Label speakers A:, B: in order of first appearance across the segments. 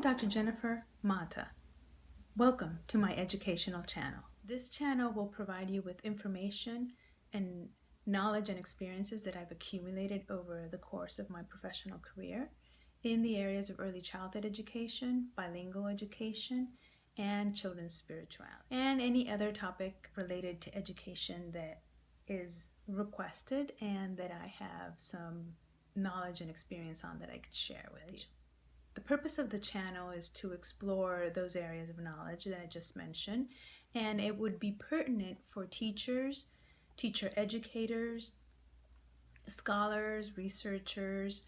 A: I'm Dr. Jennifer Mata. Welcome to my educational channel. This channel will provide you with information and knowledge and experiences that I've accumulated over the course of my professional career in the areas of early childhood education, bilingual education, and children's spirituality, and any other topic related to education that is requested and that I have some knowledge and experience on that I could share with you. The purpose of the channel is to explore those areas of knowledge that I just mentioned, and it would be pertinent for teachers, teacher educators, scholars, researchers,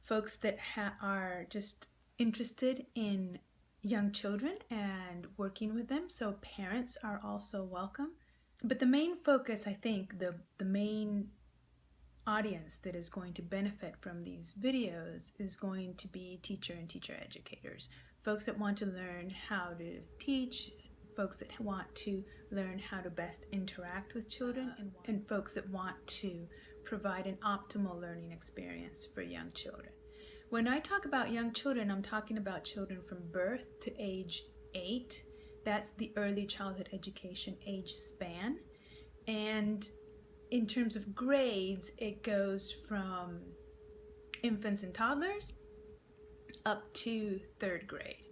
A: folks that are just interested in young children and working with them, so parents are also welcome. But the main focus, I think, the main audience that is going to benefit from these videos is going to be teacher and teacher educators, folks that want to learn how to teach, folks that want to learn how to best interact with children, and folks that want to provide an optimal learning experience for young children. When I talk about young children, I'm talking about children from birth to age 8. That's the early childhood education age span. And in terms of grades, it goes from infants and toddlers up to 3rd grade.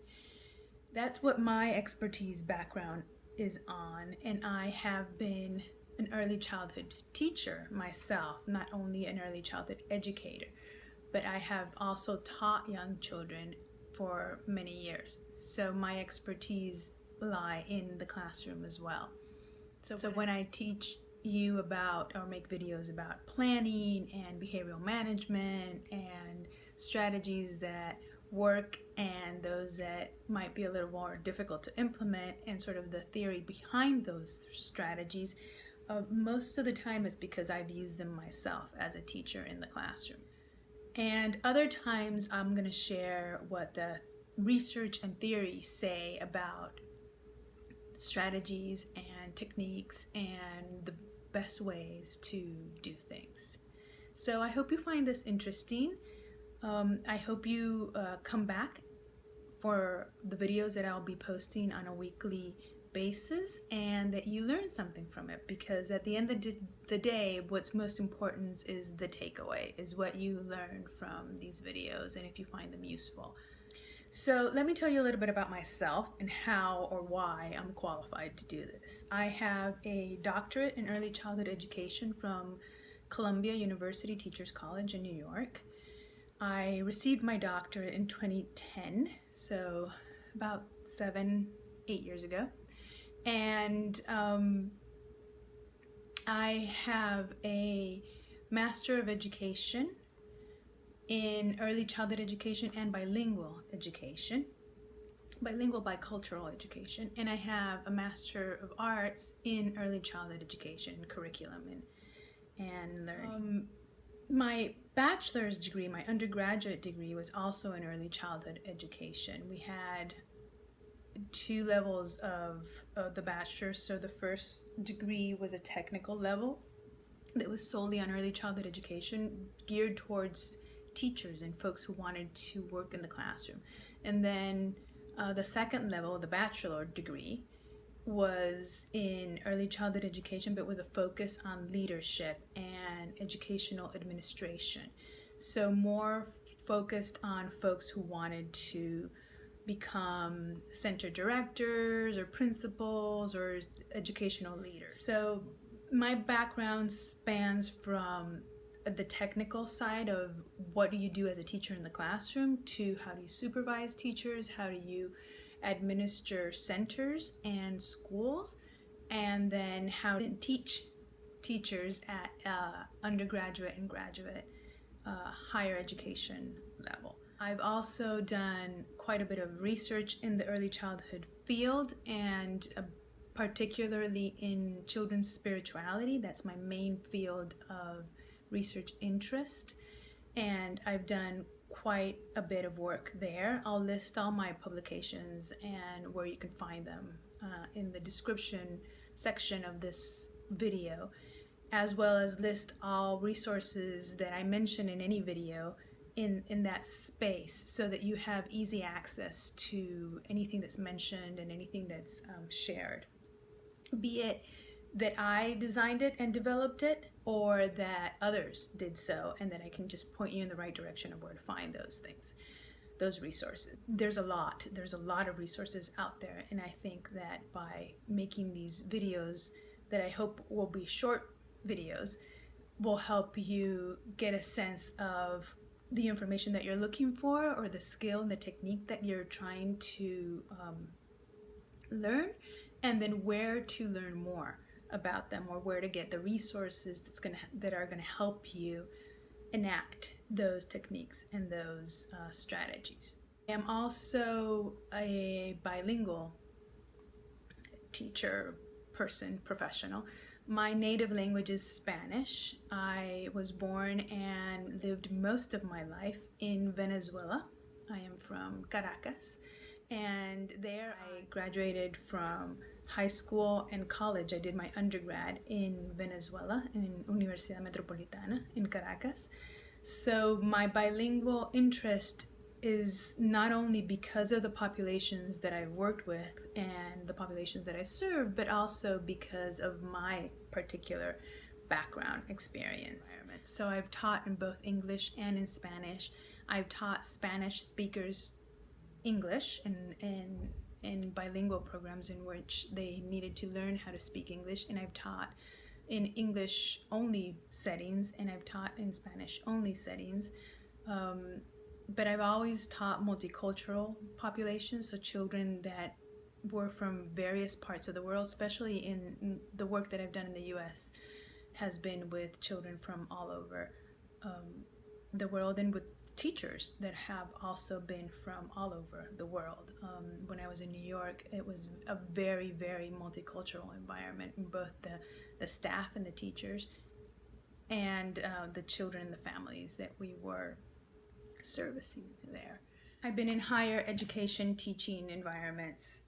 A: That's what my expertise background is on, and I have been an early childhood teacher myself, not only an early childhood educator, but I have also taught young children for many years. So my expertise lie in the classroom as well. So when I teach you about or make videos about planning and behavioral management and strategies that work and those that might be a little more difficult to implement and sort of the theory behind those strategies, most of the time it's because I've used them myself as a teacher in the classroom. And other times I'm going to share what the research and theory say about strategies and techniques and the best ways to do things. So I hope you find this interesting. I hope you come back for the videos that I'll be posting on a weekly basis and that you learn something from it, because at the end of the day, what's most important is the takeaway, is what you learn from these videos and if you find them useful. So let me tell you a little bit about myself and how or why I'm qualified to do this. I have a doctorate in early childhood education from Columbia University Teachers College in New York. I received my doctorate in 2010, so about 7-8 years ago. And I have a Master of Education in early childhood education and bilingual education, bilingual bicultural education, and I have a Master of Arts in early childhood education, curriculum and learning. My bachelor's degree, my undergraduate degree, was also in early childhood education. We had 2 levels of the bachelor's, so the first degree was a technical level that was solely on early childhood education, geared towards teachers and folks who wanted to work in the classroom. And then the second level, the bachelor degree, was in early childhood education, but with a focus on leadership and educational administration. So more focused on folks who wanted to become center directors or principals or educational leaders. So my background spans from the technical side of what do you do as a teacher in the classroom to how do you supervise teachers, how do you administer centers and schools, and then how to teach teachers at undergraduate and graduate higher education level. I've also done quite a bit of research in the early childhood field, and particularly in children's spirituality. That's my main field of research interest, and I've done quite a bit of work there. I'll list all my publications and where you can find them in the description section of this video, as well as list all resources that I mention in any video in that space so that you have easy access to anything that's mentioned and anything that's shared, be it that I designed it and developed it, or that others did so, and that I can just point you in the right direction of where to find those things, those resources. There's a lot of resources out there, and I think that by making these videos that I hope will be short videos will help you get a sense of the information that you're looking for, or the skill and the technique that you're trying to learn, and then where to learn more about them, or where to get the resources that are gonna help you enact those techniques and those strategies. I am also a bilingual teacher, professional. My native language is Spanish. I was born and lived most of my life in Venezuela. I am from Caracas, and there I graduated from high school and college. I did my undergrad in Venezuela, in Universidad Metropolitana in Caracas. So my bilingual interest is not only because of the populations that I've worked with and the populations that I serve, but also because of my particular background experience. So I've taught in both English and in Spanish. I've taught Spanish speakers English in bilingual programs in which they needed to learn how to speak English, and I've taught in English only settings, and I've taught in Spanish only settings. But I've always taught multicultural populations, so children that were from various parts of the world, especially in the work that I've done in the US has been with children from all over the world, and with teachers that have also been from all over the world. When I was in New York, it was a very, very multicultural environment, both the staff and the teachers, and the children and the families that we were servicing there. I've been in higher education teaching environments,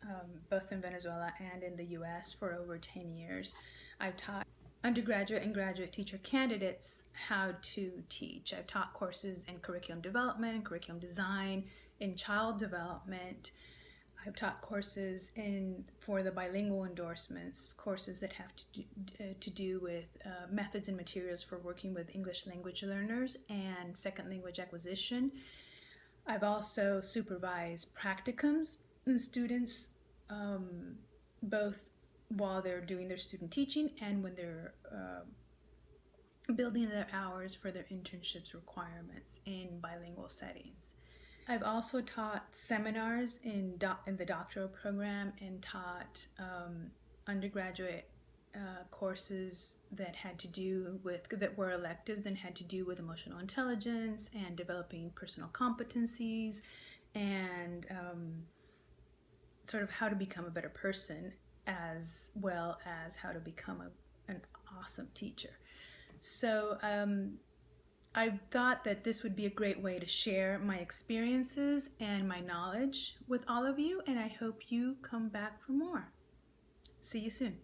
A: both in Venezuela and in the US for over 10 years. I've taught undergraduate and graduate teacher candidates how to teach. I've taught courses in curriculum development and curriculum design, in child development. I've taught courses for the bilingual endorsements, courses that have to do with methods and materials for working with English language learners and second language acquisition. I've also supervised practicums in students, both while they're doing their student teaching and when they're building their hours for their internships requirements in bilingual settings. I've also taught seminars in the doctoral program, and taught undergraduate courses that were electives and had to do with emotional intelligence and developing personal competencies, and sort of how to become a better person, as well as how to become an awesome teacher. So I thought that this would be a great way to share my experiences and my knowledge with all of you, and I hope you come back for more. See you soon.